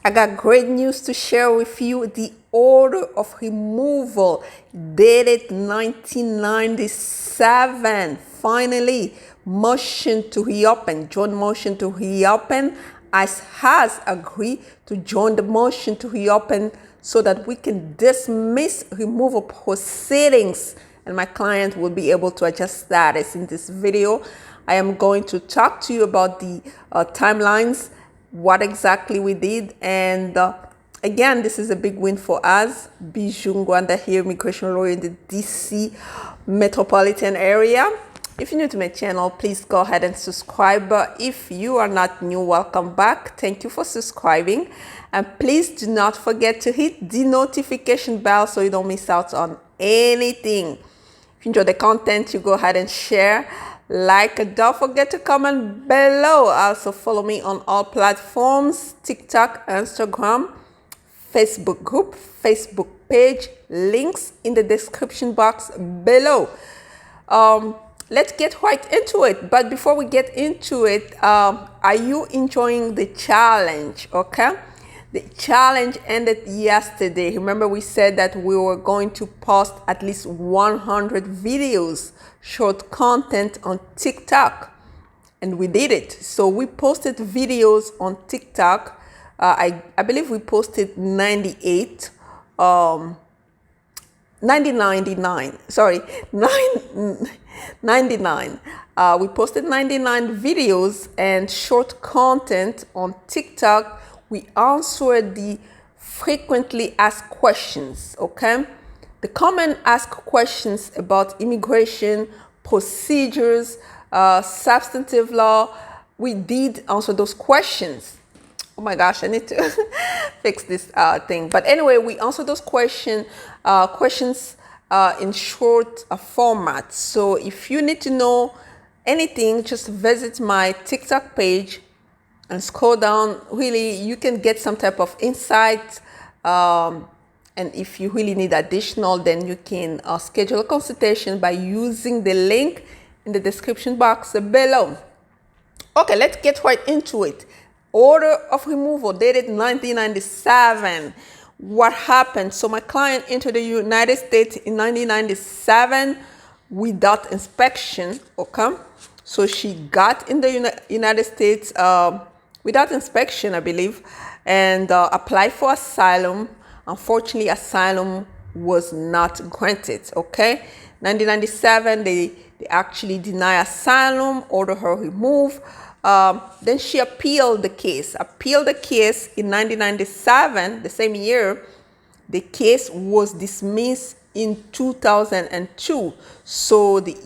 I got great news to share with you. The order of removal dated 1997. Finally, motion to reopen, joint motion to reopen, has agreed to join the motion to reopen so that we can dismiss removal proceedings and my client will be able to adjust status. In this video, I am going to talk to you about the timelines, what exactly we did, and again, this is a big win for us. Bijoux Ngwanda here, immigration lawyer in the DC metropolitan area. If you're new to my channel, please go ahead and subscribe. If you are not new, welcome back. Thank you for subscribing, and please do not forget to hit the notification bell so you don't miss out on anything. If you enjoy the content, you go ahead and share, like, and don't forget to comment below. Also follow me on all platforms: TikTok, Instagram, Facebook group, Facebook page, links in the description box below. Let's get right into it. But before we get into it, are you enjoying the challenge? Okay, the challenge ended yesterday. Remember, we said that we were going to post at least 100 videos, short content on TikTok, and we did it. So we posted videos on TikTok. I believe we posted 99, sorry, 99. We posted 99 videos and short content on TikTok. We answered the frequently asked questions, okay? The common asked questions about immigration, procedures, substantive law. We did answer those questions. Oh my gosh, I need to fix this thing. But anyway, we answer those questions in short format. So if you need to know anything, just visit my TikTok page and scroll down. Really, you can get some type of insight. And if you really need additional, then you can schedule a consultation by using the link in the description box below. Okay, let's get right into it. Order of removal dated 1997. What happened? So my client entered the United States in 1997 without inspection. Okay, so she got in the United States without inspection, I believe, and applied for asylum. Unfortunately, asylum was not granted. Okay, 1997, they actually deny asylum, order her removed. Then she appealed the case. In 1997, the same year. The case was dismissed in 2002. So the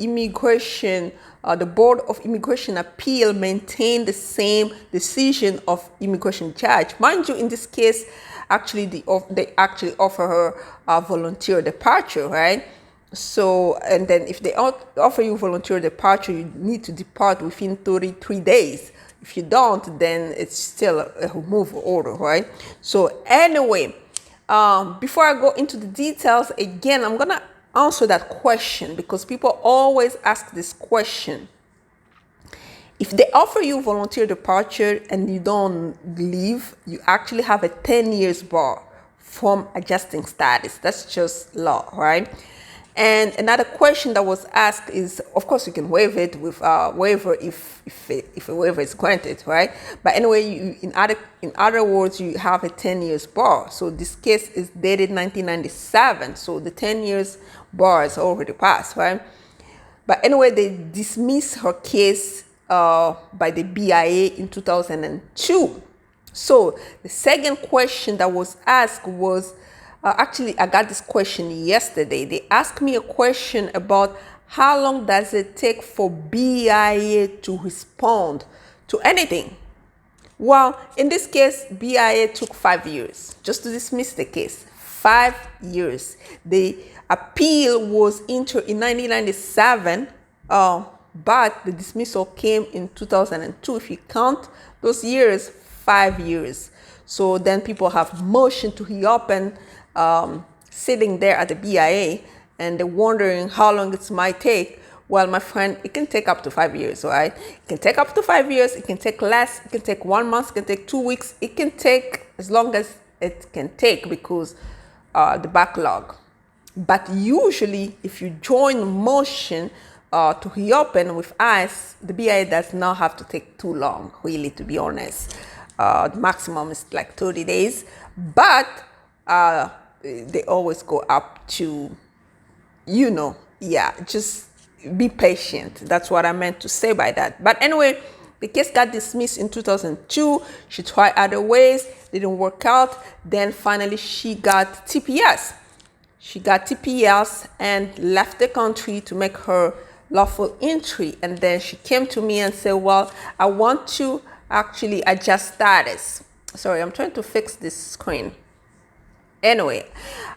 the Board of Immigration Appeal maintained the same decision of immigration judge. Mind you, in this case, actually they actually offer her a volunteer departure, right? So, and then if they offer you volunteer departure, you need to depart within 33 days. If you don't, then it's still a removal order, right? So anyway, before I go into the details, again, I'm gonna answer that question because people always ask this question. If they offer you volunteer departure and you don't leave, you actually have a 10 years bar from adjusting status. That's just law, right? And another question that was asked is, of course, you can waive it with a waiver if a waiver is granted, right? But anyway, in other words, you have a 10 years bar. So this case is dated 1997. So the 10 years bar is already passed, right? But anyway, they dismissed her case by the BIA in 2002. So the second question that was asked was, actually, I got this question yesterday. They asked me a question about how long does it take for BIA to respond to anything? Well, in this case, BIA took 5 years just to dismiss the case. 5 years. The appeal was entered in 1997, but the dismissal came in 2002. If you count those years, 5 years. So then people have motion to reopen sitting there at the BIA, and they're wondering how long it might take. Well, my friend, it can take up to 5 years, right? It can take up to 5 years. It can take less. It can take 1 month. It can take 2 weeks. It can take as long as it can take because the backlog. But usually, if you join motion to reopen with ICE, the BIA does not have to take too long, really, to be honest. The maximum is like 30 days, but they always go up to, just be patient. That's what I meant to say by that. But anyway, the case got dismissed in 2002. She tried other ways, didn't work out. Then finally she got TPS. She got TPS and left the country to make her lawful entry. And then she came to me and said, well, I want to actually adjust status. Sorry, I'm trying to fix this screen. Anyway,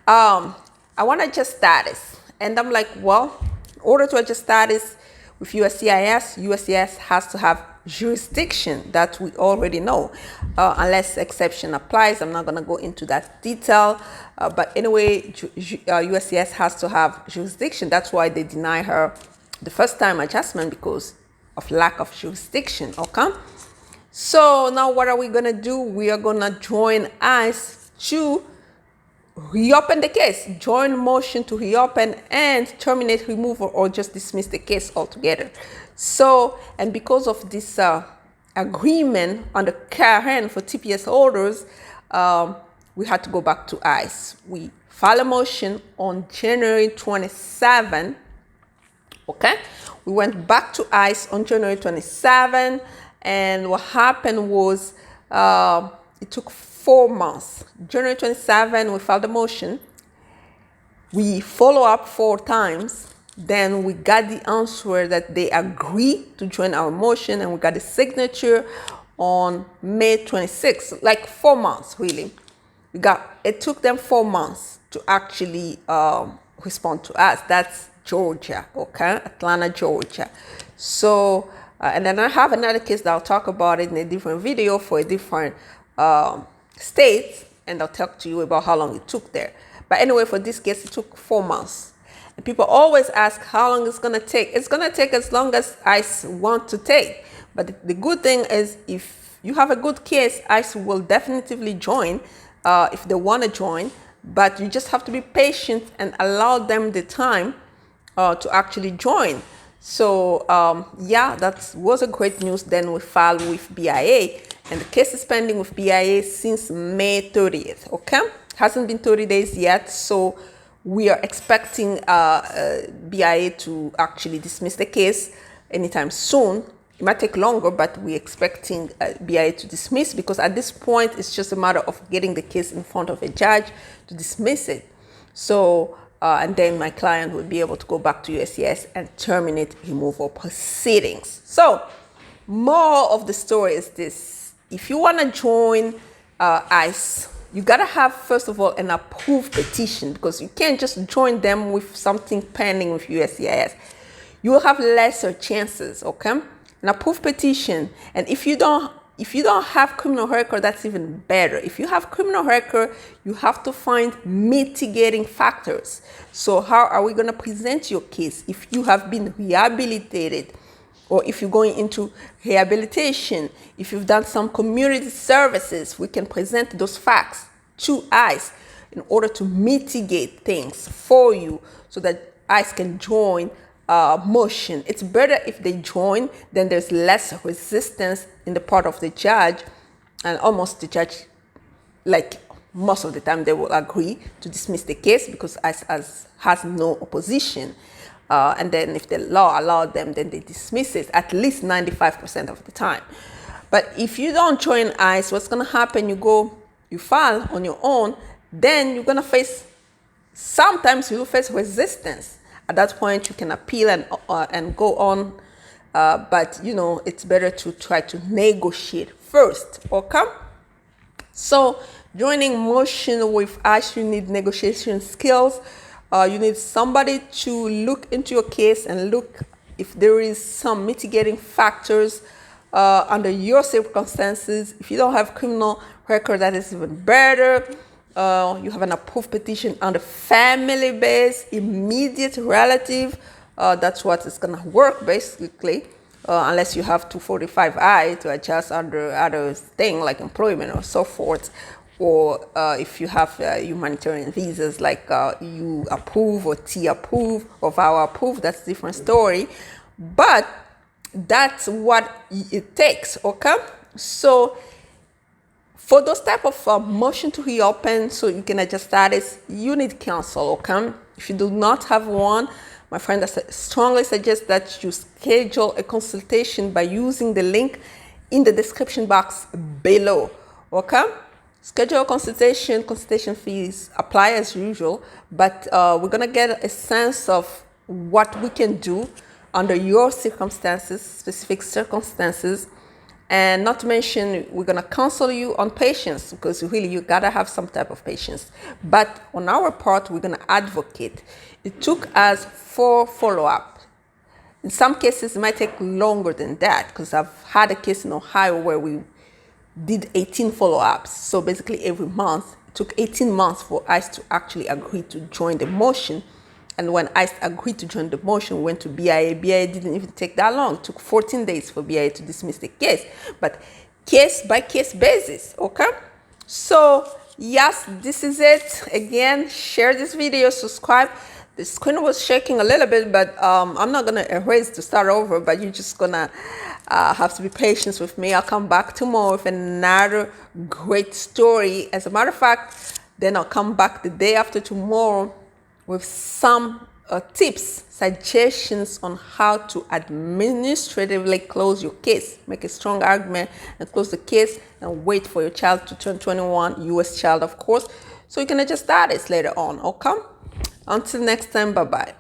I want to adjust status. And I'm like, well, in order to adjust status with USCIS has to have jurisdiction that we already know, unless exception applies. I'm not going to go into that detail. But anyway, USCIS has to have jurisdiction. That's why they deny her the first time adjustment, because of lack of jurisdiction. Okay. So now what are we going to do? We are going to join ICE to reopen the case, join motion to reopen and terminate, removal, or just dismiss the case altogether. So, and because of this agreement on the current for TPS holders, we had to go back to ICE. We filed a motion on January 27. Okay, we went back to ICE on January 27, and what happened was it took 4 months. January 27, we filed a motion. We follow up 4 times. Then we got the answer that they agreed to join our motion, and we got the signature on May 26, like 4 months, really. It took them 4 months to actually respond to us. That's Georgia, okay? Atlanta, Georgia. So, and then I have another case that I'll talk about it in a different video for a different state, and I'll talk to you about how long it took there. But anyway, for this case, it took 4 months. And people always ask how long it's going to take. It's going to take as long as ICE want to take. But the good thing is, if you have a good case, ICE will definitively join if they want to join. But you just have to be patient and allow them the time to actually join. So yeah, that was a great news. Then we filed with BIA, and the case is pending with BIA since May 30th. Okay, hasn't been 30 days yet, so we are expecting BIA to actually dismiss the case anytime soon. It might take longer, but we're expecting BIA to dismiss, because at this point it's just a matter of getting the case in front of a judge to dismiss it. So and then my client will be able to go back to USCIS and terminate removal proceedings. So, moral of the story is this: if you want to join ICE, you gotta have, first of all, an approved petition, because you can't just join them with something pending with USCIS. You will have lesser chances. Okay, an approved petition, and if you don't have criminal record, that's even better. If you have criminal record, you have to find mitigating factors. So how are we going to present your case? If you have been rehabilitated, or if you're going into rehabilitation, if you've done some community services, we can present those facts to ICE in order to mitigate things for you so that ICE can join motion. It's better if they join, then there's less resistance in the part of the judge, and almost the judge, like most of the time, they will agree to dismiss the case because ICE has no opposition. And then if the law allowed them, then they dismiss it at least 95% of the time. But if you don't join ICE, what's going to happen? You file on your own, then you're going to face, sometimes you'll face resistance. At that point, you can appeal and go on. But, it's better to try to negotiate first. Okay? So, joining motion with ICE, you need negotiation skills. You need somebody to look into your case and look if there is some mitigating factors under your circumstances. If you don't have criminal record, that is even better. You have an approved petition on the family base, immediate relative. That's what is going to work, basically, unless you have 245I to adjust under other thing like employment or so forth. or if you have humanitarian visas like you approve or T approve or VAWA approve, that's a different story. But that's what it takes, okay? So for those type of motion to reopen, so you can adjust status, you need counsel, okay? If you do not have one, my friend, I strongly suggest that you schedule a consultation by using the link in the description box below, okay? Schedule a consultation fees apply as usual, but we're gonna get a sense of what we can do under your circumstances, specific circumstances, and not to mention we're gonna counsel you on patience, because really you gotta have some type of patience. But on our part, we're gonna advocate. It took us 4 follow-up. In some cases, it might take longer than that, because I've had a case in Ohio where we did 18 follow-ups. So basically every month, it took 18 months for ICE to actually agree to join the motion. And when ICE agreed to join the motion, we went to BIA. BIA didn't even take that long. It took 14 days for BIA to dismiss the case, but case by case basis, okay? So yes, this is it. Again, share this video, subscribe. The screen was shaking a little bit, but I'm not gonna erase to start over, but you're just gonna have to be patient with me. I'll come back tomorrow with another great story. As a matter of fact, then I'll come back the day after tomorrow with some tips, suggestions on how to administratively close your case. Make a strong argument and close the case, and wait for your child to turn 21, US child of course, so you can adjust status later on, okay? Until next time, bye-bye.